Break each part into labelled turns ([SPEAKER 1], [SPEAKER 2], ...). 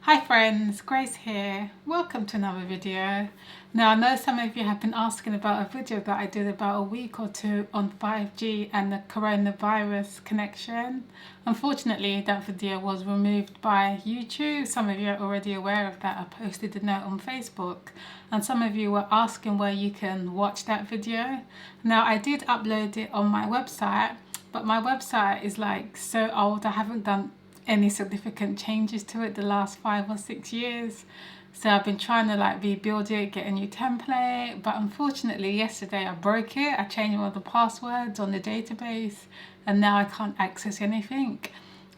[SPEAKER 1] Hi friends, Grace here. Welcome to another video. Now I know some of you have been asking about a video that I did about a week or two on 5G and the coronavirus connection. Unfortunately that video was removed by YouTube. Some of you are already aware of that. I posted a note on Facebook and some of you were asking where you can watch that video. Now I did upload it on my website, but my website is like so old. I haven't done any significant changes to it the last 5 or 6 years, so I've been trying to rebuild it, get a new template, but unfortunately yesterday I broke it. I changed all the passwords on the database and now I can't access anything.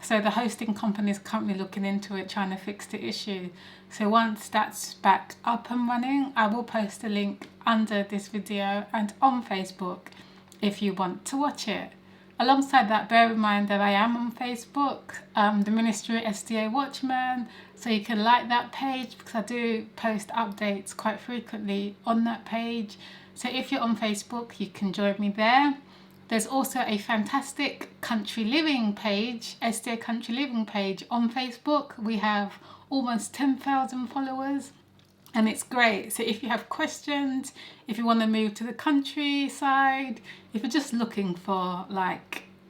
[SPEAKER 1] So the hosting company is currently looking into it, trying to fix the issue. So once that's back up and running, I will post a link under this video and on Facebook if you want to watch it. Alongside that, bear in mind that I am on Facebook, the Ministry SDA Watchman, so you can like that page because I do post updates quite frequently on that page. So if you're on Facebook, you can join me there. There's also a fantastic country living page, SDA Country Living page on Facebook. We have almost 10,000 followers. And it's great. So if you have questions, if you want to move to the countryside, if you're just looking for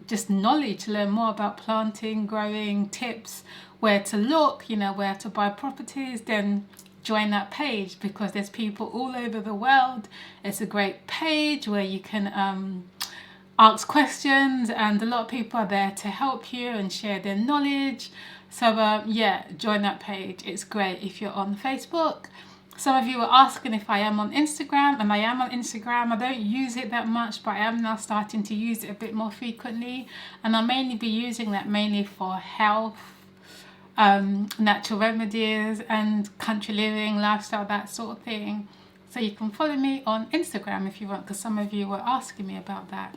[SPEAKER 1] just knowledge to learn more about planting, growing, tips, where to look, where to buy properties, then join that page because there's people all over the world. It's a great page where you can ask questions and a lot of people are there to help you and share their knowledge. So yeah, join that page. It's great if you're on Facebook. Some of you were asking if I am on Instagram, and I am on Instagram. I don't use it that much, but I am now starting to use it a bit more frequently, and I'll mainly be using that mainly for health, natural remedies and country living, lifestyle, that sort of thing. So you can follow me on Instagram if you want, because some of you were asking me about that.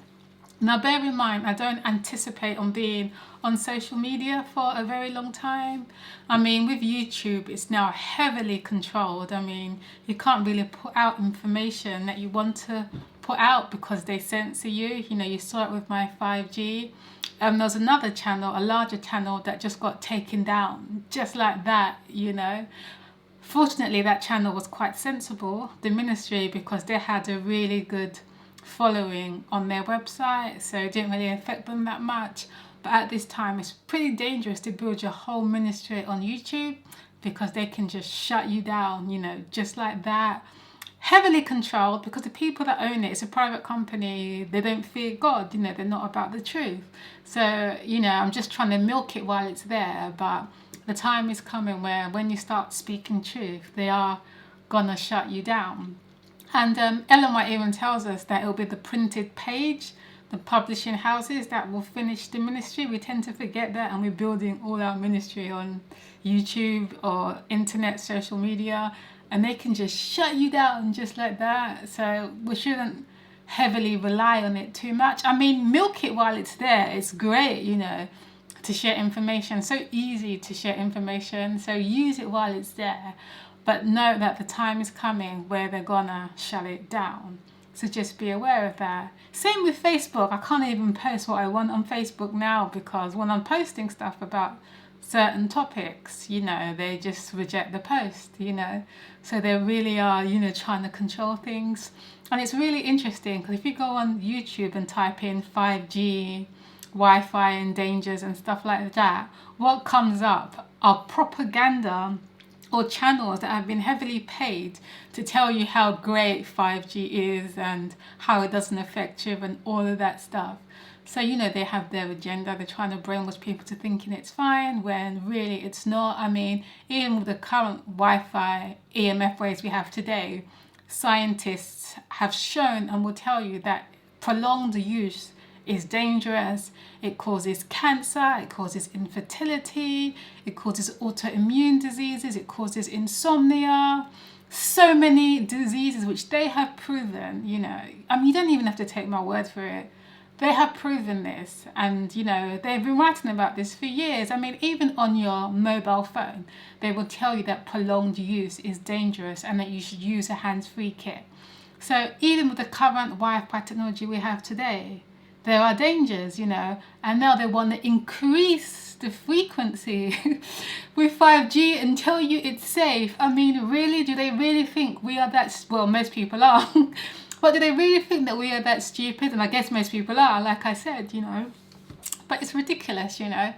[SPEAKER 1] Now bear in mind, I don't anticipate on being on social media for a very long time. I mean, with YouTube, it's now heavily controlled. I mean, you can't really put out information that you want to put out because they censor you. You saw it with my 5G. There was another channel, a larger channel, that just got taken down, just like that, Fortunately, that channel was quite sensible, the ministry, because they had a really good following on their website, so it didn't really affect them that much. But at this time it's pretty dangerous to build your whole ministry on YouTube because they can just shut you down, just like that. Heavily controlled because the people that own it's a private company. They don't fear God, they're not about the truth. So I'm just trying to milk it while it's there, but the time is coming where when you start speaking truth, they are gonna shut you down. And Ellen White even tells us that it will be the printed page, the publishing houses, that will finish the ministry. We tend to forget that, and we're building all our ministry on YouTube or internet, social media, and they can just shut you down just like that. So we shouldn't heavily rely on it too much. I mean, milk it while it's there. It's great, to share information. So easy to share information. So use it while it's there. But know that the time is coming where they're gonna shut it down. So just be aware of that. Same with Facebook. I can't even post what I want on Facebook now because when I'm posting stuff about certain topics, they just reject the post, So they really are, trying to control things. And it's really interesting because if you go on YouTube and type in 5G, Wi-Fi and dangers and stuff like that, what comes up are propaganda or channels that have been heavily paid to tell you how great 5G is and how it doesn't affect you and all of that stuff. So, they have their agenda. They're trying to brainwash people to thinking it's fine when really it's not. I mean, even with the current Wi-Fi EMF waves we have today, scientists have shown and will tell you that prolonged use is dangerous. It causes cancer, it causes infertility, it causes autoimmune diseases, it causes insomnia, so many diseases which they have proven, I mean, you don't even have to take my word for it. They have proven this, and they've been writing about this for years. I mean, even on your mobile phone, they will tell you that prolonged use is dangerous and that you should use a hands-free kit. So even with the current Wi-Fi technology we have today, there are dangers, and now they want to increase the frequency with 5G and tell you it's safe. I mean, really? Do they really think we are that... Well, most people are. But do they really think that we are that stupid? And I guess most people are, like I said, you know. But it's ridiculous, you know.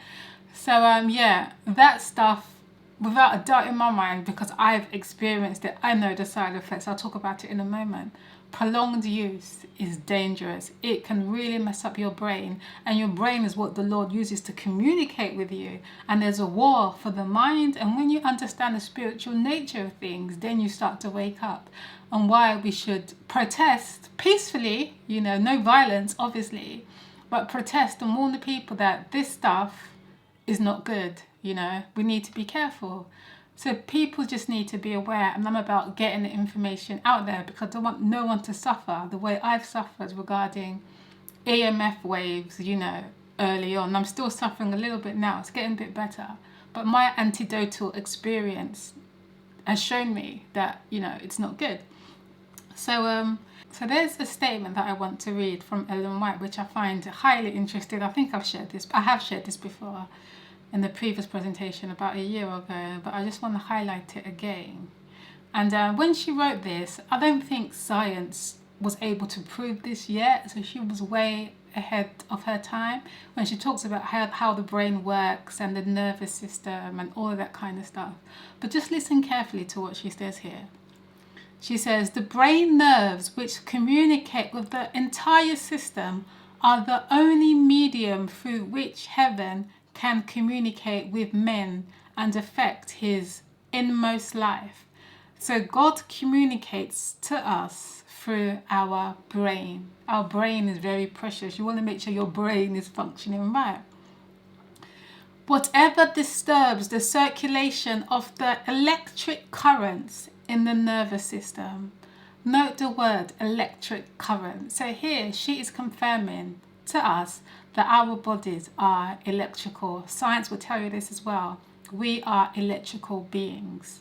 [SPEAKER 1] So, yeah, that stuff, without a doubt in my mind, because I've experienced it, I know the side effects. I'll talk about it in a moment. Prolonged use is dangerous. It can really mess up your brain, and your brain is what the Lord uses to communicate with you. And there's a war for the mind, and when you understand the spiritual nature of things, then you start to wake up. And why we should protest peacefully, you know, no violence obviously, but protest and warn the people that this stuff is not good. You know, we need to be careful. So people just need to be aware, and I'm about getting the information out there because I don't want no one to suffer the way I've suffered regarding EMF waves, you know, early on. I'm still suffering a little bit now. It's getting a bit better. But my antidotal experience has shown me that, you know, it's not good. So there's a statement that I want to read from Ellen White, which I find highly interesting. I think I have shared this before in the previous presentation about a year ago, but I just want to highlight it again. And when she wrote this, I don't think science was able to prove this yet, so she was way ahead of her time when she talks about how the brain works and the nervous system and all of that kind of stuff. But just listen carefully to what she says here. She says, the brain nerves which communicate with the entire system are the only medium through which heaven can communicate with men and affect his inmost life. So God communicates to us through our brain. Our brain is very precious. You want to make sure your brain is functioning right. Whatever disturbs the circulation of the electric currents in the nervous system. Note the word electric current. So here she is confirming to us that our bodies are electrical. Science will tell you this as well. We are electrical beings.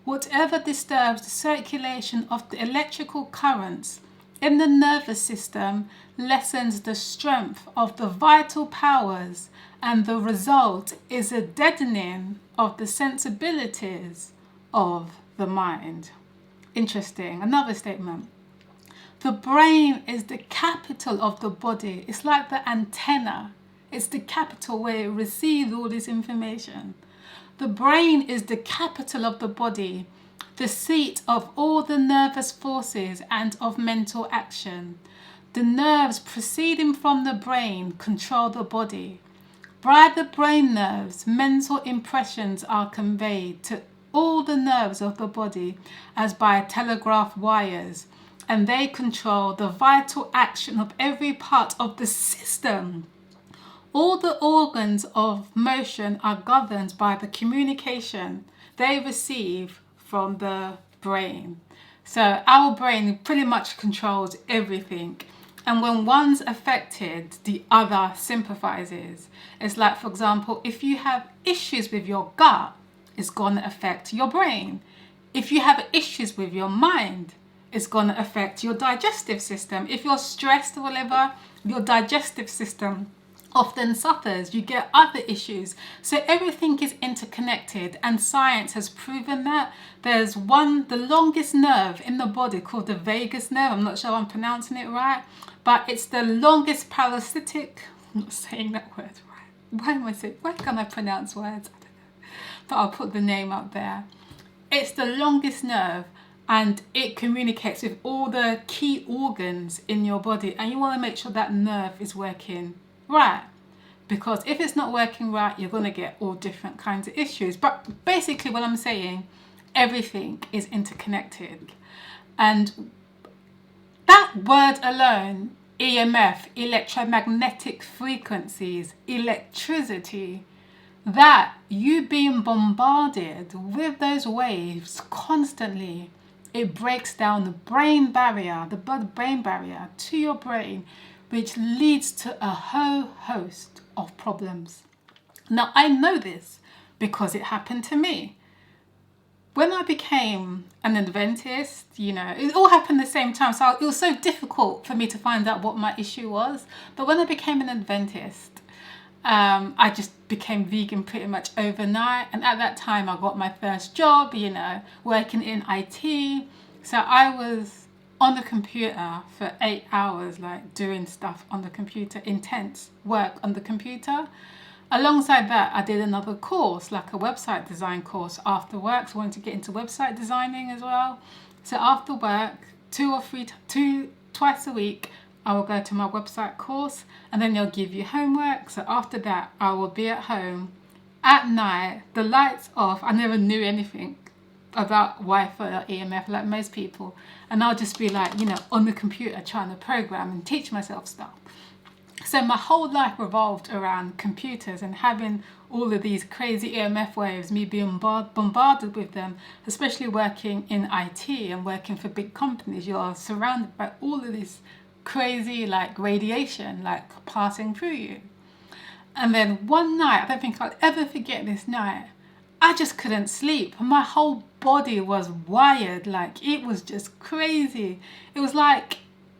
[SPEAKER 1] Whatever disturbs the circulation of the electrical currents in the nervous system lessens the strength of the vital powers, and the result is a deadening of the sensibilities of the mind. Interesting. Another statement. The brain is the capital of the body. It's like the antenna. It's the capital where it receives all this information. The brain is the capital of the body, the seat of all the nervous forces and of mental action. The nerves proceeding from the brain control the body. By the brain nerves, mental impressions are conveyed to all the nerves of the body as by telegraph wires, and they control the vital action of every part of the system. All the organs of motion are governed by the communication they receive from the brain. So our brain pretty much controls everything. And when one's affected, the other sympathizes. It's like, for example, if you have issues with your gut, it's going to affect your brain. If you have issues with your mind, it's going to affect your digestive system. If you're stressed or whatever, your digestive system often suffers. You get other issues. So everything is interconnected, and science has proven that. There's the longest nerve in the body called the vagus nerve. I'm not sure I'm pronouncing it right, but it's the longest parasitic. I'm not saying that word right. Why can't I pronounce words? I don't know. But I'll put the name up there. It's the longest nerve, and it communicates with all the key organs in your body, and you want to make sure that nerve is working right, because if it's not working right, you're going to get all different kinds of issues. But basically what I'm saying, everything is interconnected. And that word alone, EMF, electromagnetic frequencies, electricity, that you being bombarded with those waves constantly, it breaks down the brain barrier, the blood-brain barrier to your brain, which leads to a whole host of problems. Now, I know this because it happened to me. When I became an Adventist, you know, it all happened at the same time, so it was so difficult for me to find out what my issue was. But when I became an Adventist, I just became vegan pretty much overnight. And at that time, I got my first job, you know, working in IT. So I was on the computer for 8 hours, like doing stuff on the computer, intense work on the computer. Alongside that, I did another course, like a website design course after work. So I wanted to get into website designing as well. So after work, twice a week, I will go to my website course, and then they'll give you homework. So after that, I will be at home at night, the lights off. I never knew anything about Wi-Fi or EMF like most people. And I'll just be like, you know, on the computer trying to program and teach myself stuff. So my whole life revolved around computers and having all of these crazy EMF waves, me being bombarded with them, especially working in IT and working for big companies. You're surrounded by all of this crazy like radiation like passing through you. And then one night, I don't think I'll ever forget this night, I just couldn't sleep. My whole body was wired, like it was just crazy. It was like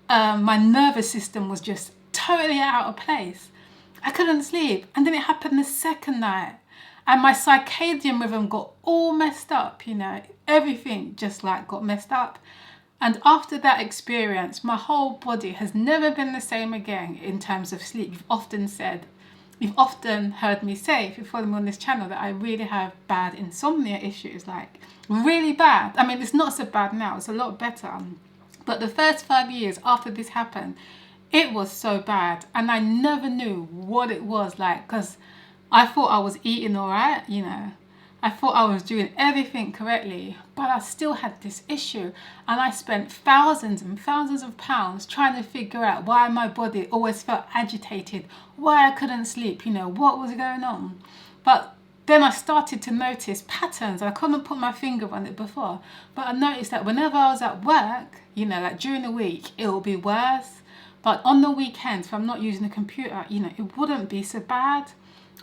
[SPEAKER 1] my nervous system was just totally out of place. I couldn't sleep. And then it happened the second night, and my circadian rhythm got all messed up, you know, everything just like got messed up. And after that experience, my whole body has never been the same again in terms of sleep. You've often heard me say, if you follow me on this channel, that I really have bad insomnia issues, like really bad. I mean, it's not so bad now, it's a lot better. But the first 5 years after this happened, it was so bad, and I never knew what it was like, because I thought I was eating all right, you know. I thought I was doing everything correctly, but I still had this issue, and I spent thousands and thousands of pounds trying to figure out why my body always felt agitated, why I couldn't sleep, you know, what was going on. But then I started to notice patterns. I couldn't put my finger on it before, but I noticed that whenever I was at work, you know, like during the week, it will be worse. But on the weekends, if I'm not using a computer, you know, it wouldn't be so bad.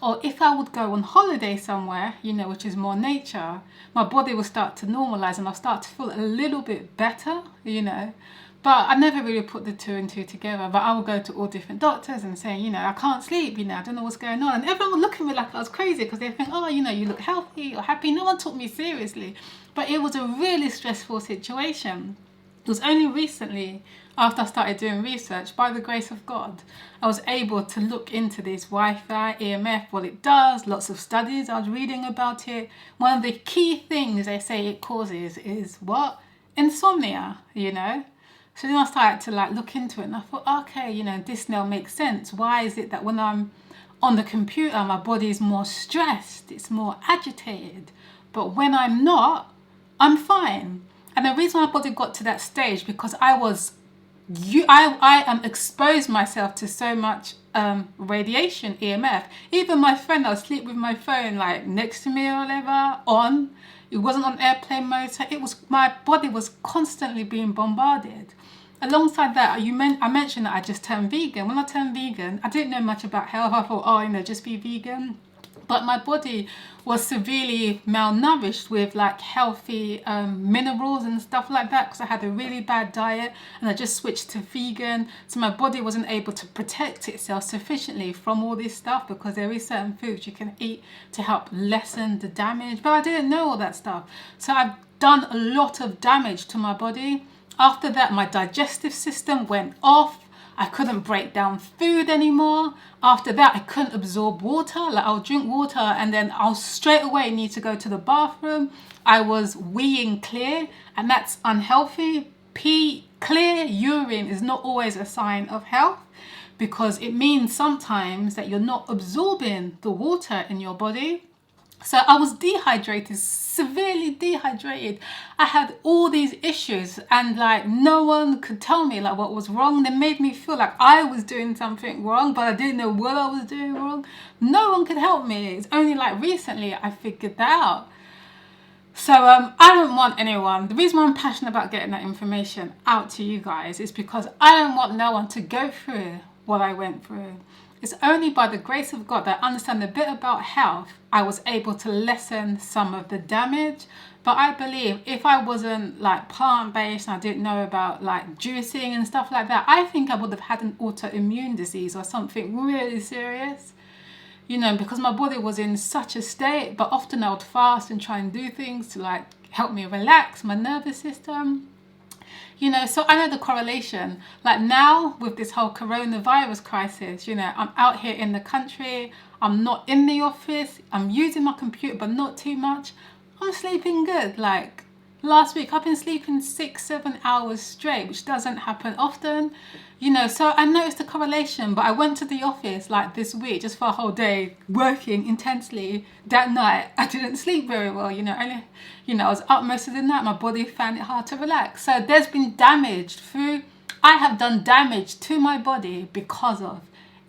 [SPEAKER 1] Or if I would go on holiday somewhere, you know, which is more nature, my body will start to normalize and I'll start to feel a little bit better, you know. But I never really put the two and two together. But I will go to all different doctors and say, you know, I can't sleep, you know, I don't know what's going on. And everyone would look at me like I was crazy, because they think, oh, you know, you look healthy, you're happy. No one took me seriously. But it was a really stressful situation. It was only recently, after I started doing research, by the grace of God, I was able to look into this Wi-Fi, EMF, what it does, lots of studies, I was reading about it. One of the key things they say it causes is what? Insomnia, you know? So then I started to like look into it, and I thought, okay, you know, this now makes sense. Why is it that when I'm on the computer, my body is more stressed, it's more agitated, but when I'm not, I'm fine? And the reason my body got to that stage, because I exposed myself to so much radiation, EMF. Even my friend, I would sleep with my phone like next to me or whatever on. It wasn't on airplane mode, so my body was constantly being bombarded. Alongside that, I mentioned that I just turned vegan. When I turned vegan, I didn't know much about health. I thought, oh, you know, just be vegan. But my body was severely malnourished with like healthy minerals and stuff like that, because I had a really bad diet and I just switched to vegan. So my body wasn't able to protect itself sufficiently from all this stuff, because there is certain foods you can eat to help lessen the damage. But I didn't know all that stuff. So I've done a lot of damage to my body. After that, my digestive system went off. I couldn't break down food anymore. After that, I couldn't absorb water. Like, I'll drink water and then I'll straight away need to go to the bathroom. I was weeing clear, and that's unhealthy. Clear urine is not always a sign of health, because it means sometimes that you're not absorbing the water in your body. So I was dehydrated, severely dehydrated. I had all these issues, and like no one could tell me like what was wrong. They made me feel like I was doing something wrong, but I didn't know what I was doing wrong. No one could help me. It's only like recently I figured that out. So I don't want anyone, the reason why I'm passionate about getting that information out to you guys is because I don't want no one to go through what I went through. It's only by the grace of God that I understand a bit about health, I was able to lessen some of the damage. But I believe if I wasn't like plant-based and I didn't know about like juicing and stuff like that, I think I would have had an autoimmune disease or something really serious. you know, because my body was in such a state. But often I would fast and try and do things to like help me relax my nervous system. You know, so I know the correlation. Like now with this whole coronavirus crisis, you know, I'm out here in the country, I'm not in the office, I'm using my computer, but not too much. I'm sleeping good. Like last week, I've been sleeping 6-7 hours straight, which doesn't happen often. You know, so I noticed the correlation, but I went to the office like this week just for a whole day working intensely. That night I didn't sleep very well, you know, only, you know, I was up most of the night. My body found it hard to relax. So there's been damage I have done damage to my body because of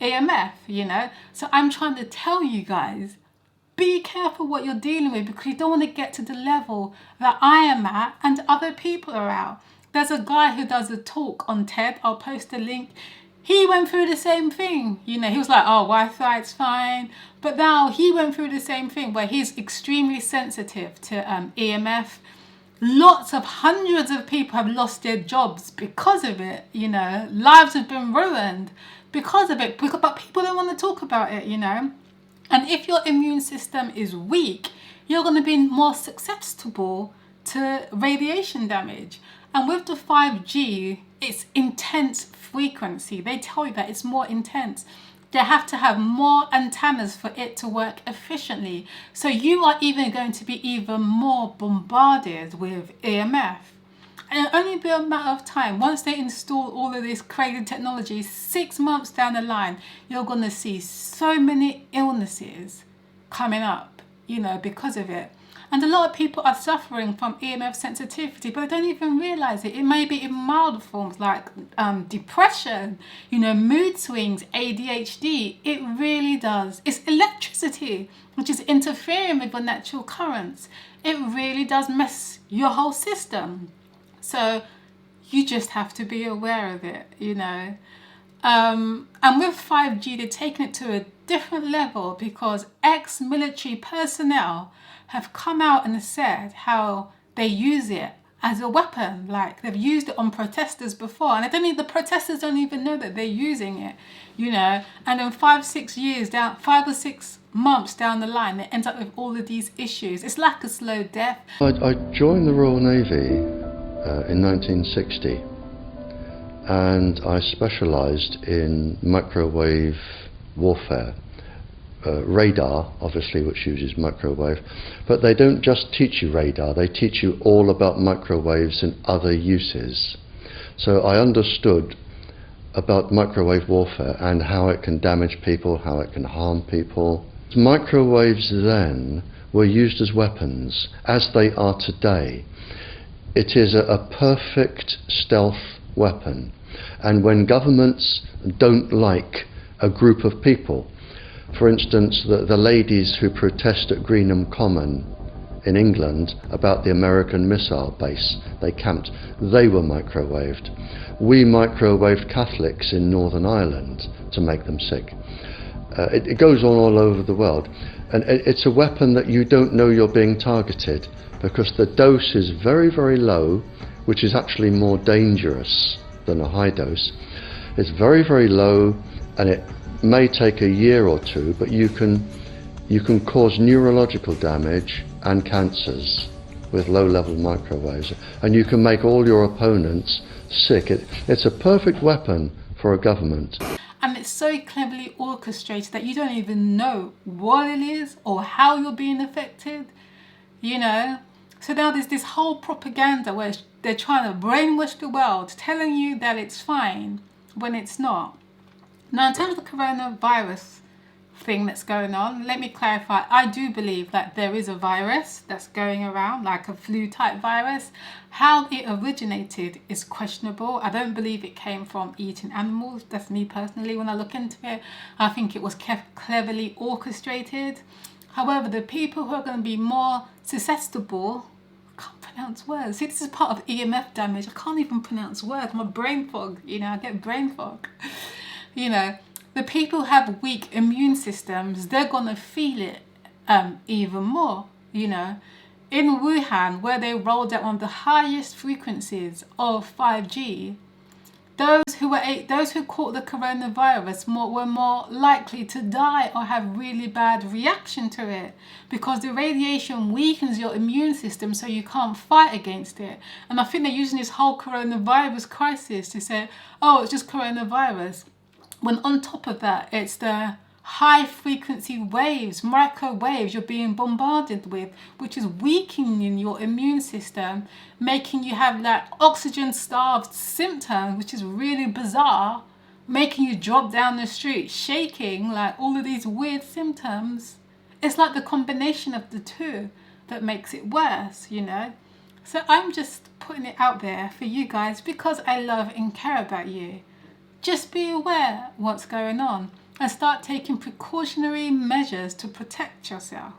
[SPEAKER 1] EMF, you know. So I'm trying to tell you guys, be careful what you're dealing with, because you don't want to get to the level that I am at and other people are at. There's a guy who does a talk on TED. I'll post a link. He went through the same thing. You know, he was like, oh, Wi-Fi, it's fine. But now he went through the same thing where he's extremely sensitive to EMF. Hundreds of people have lost their jobs because of it. You know, lives have been ruined because of it. But people don't want to talk about it, you know. And if your immune system is weak, you're going to be more susceptible to radiation damage. And with the 5G, it's intense frequency. They tell you that it's more intense. They have to have more antennas for it to work efficiently. So you are even going to be even more bombarded with EMF. And it'll only be a matter of time. Once they install all of this crazy technology, 6 months down the line, you're going to see so many illnesses coming up, you know, because of it. And a lot of people are suffering from EMF sensitivity, but they don't even realize it. It may be in milder forms like depression, you know, mood swings, ADHD. It really does. It's electricity, which is interfering with the natural currents. It really does mess your whole system. So you just have to be aware of it, you know. And with 5G, they're taking it to a different level because ex-military personnel have come out and said how they use it as a weapon. Like they've used it on protesters before, and the protesters don't even know that they're using it, you know. And then 5 or 6 months down the line, they end up with all of these issues. It's like a slow death.
[SPEAKER 2] I joined the Royal Navy in 1960, and I specialised in microwave warfare. Radar, obviously, which uses microwave, but they don't just teach you radar, they teach you all about microwaves and other uses. So I understood about microwave warfare and how it can damage people, how it can harm people. Microwaves then were used as weapons, as they are today. It is a perfect stealth weapon, and when governments don't like a group of people, for instance, the ladies who protest at Greenham Common in England about the American missile base they camped, they were microwaved. We microwaved Catholics in Northern Ireland to make them sick. It goes on all over the world, and it's a weapon that you don't know you're being targeted because the dose is very, very low, which is actually more dangerous than a high dose. It's very, very low, and it may take a year or two, but you can cause neurological damage and cancers with low-level microwaves, and you can make all your opponents sick. It's a perfect weapon for a government.
[SPEAKER 1] And it's so cleverly orchestrated that you don't even know what it is or how you're being affected, you know. So now there's this whole propaganda where they're trying to brainwash the world, telling you that it's fine when it's not. Now, in terms of the coronavirus thing that's going on, let me clarify. I do believe that there is a virus that's going around, like a flu-type virus. How it originated is questionable. I don't believe it came from eating animals. That's me personally. When I look into it, I think it was cleverly orchestrated. However, the people who are going to be more susceptible, I can't pronounce words. See, this is part of EMF damage. I can't even pronounce words. My brain fog, you know, I get brain fog. You know, the people who have weak immune systems, they're going to feel it even more, you know. In Wuhan, where they rolled out one of the highest frequencies of 5G, those who caught the coronavirus were more likely to die or have really bad reaction to it, because the radiation weakens your immune system so you can't fight against it. And I think they're using this whole coronavirus crisis to say, oh, it's just coronavirus, when on top of that it's the high frequency waves, microwaves you're being bombarded with, which is weakening your immune system, making you have like oxygen starved symptoms, which is really bizarre, making you drop down the street shaking, like all of these weird symptoms. It's like the combination of the two that makes it worse, you know. So I'm just putting it out there for you guys because I love and care about you. Just be aware what's going on and start taking precautionary measures to protect yourself,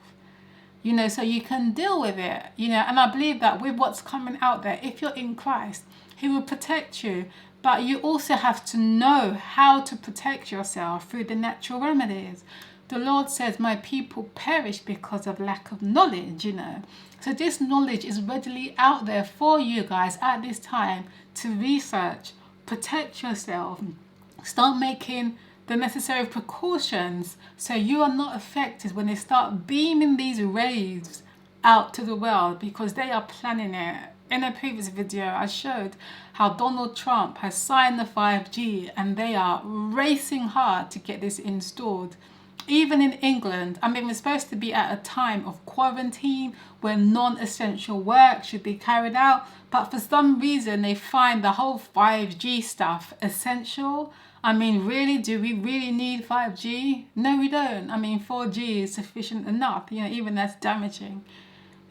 [SPEAKER 1] you know, so you can deal with it, you know. And I believe that with what's coming out there, if you're in Christ, He will protect you. But you also have to know how to protect yourself through the natural remedies. The Lord says, my people perish because of lack of knowledge, you know. So this knowledge is readily out there for you guys at this time to research, protect yourself, start making the necessary precautions so you are not affected when they start beaming these rays out to the world, because they are planning it. In a previous video I showed how Donald Trump has signed the 5G and they are racing hard to get this installed. Even in England, I mean, we're supposed to be at a time of quarantine where non-essential work should be carried out, but for some reason they find the whole 5G stuff essential. I mean, really, do we really need 5G? No, we don't. I mean, 4G is sufficient enough, you know, even that's damaging.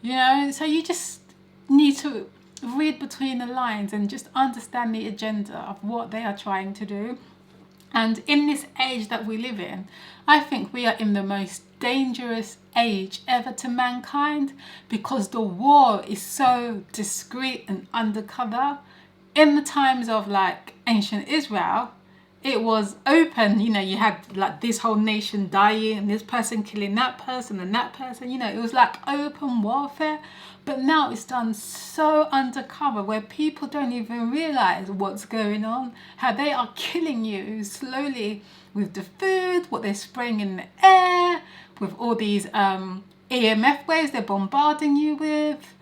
[SPEAKER 1] You know, so you just need to read between the lines and just understand the agenda of what they are trying to do. And in this age that we live in, I think we are in the most dangerous age ever to mankind, because the war is so discreet and undercover. In the times of like ancient Israel, it was open, you know, you had like this whole nation dying and this person killing that person and that person, you know, it was like open warfare. But now it's done so undercover where people don't even realize what's going on, how they are killing you slowly with the food, what they're spraying in the air, with all these EMF waves they're bombarding you with.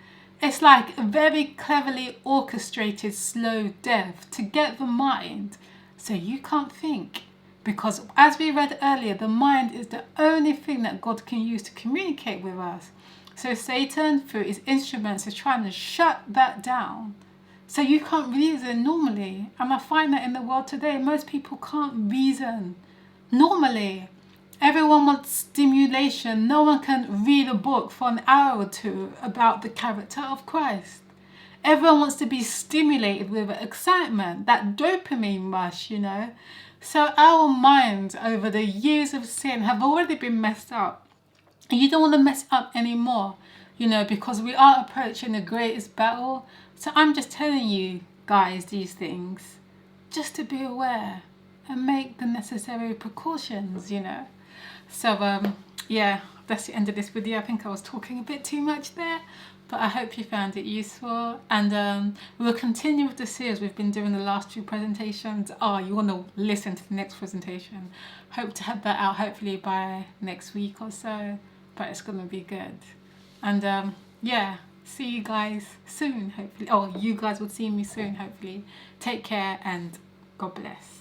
[SPEAKER 1] It's like a very cleverly orchestrated slow death to get the mind so you can't think. Because as we read earlier, the mind is the only thing that God can use to communicate with us. So Satan, through his instruments, is trying to shut that down. So you can't reason normally. And I find that in the world today, most people can't reason normally. Everyone wants stimulation. No one can read a book for an hour or two about the character of Christ. Everyone wants to be stimulated with excitement, that dopamine rush, you know. So our minds over the years of sin have already been messed up. And you don't want to mess it up anymore, you know, because we are approaching the greatest battle. So I'm just telling you guys these things just to be aware and make the necessary precautions, you know. So yeah, that's the end of this video. I think I was talking a bit too much there, but I hope you found it useful. And we'll continue with the series we've been doing the last two presentations. Oh, you want to listen to the next presentation. Hope to have that out hopefully by next week or so, but it's going to be good. And yeah, see you guys soon, hopefully. Oh, you guys will see me soon, hopefully. Take care and God bless.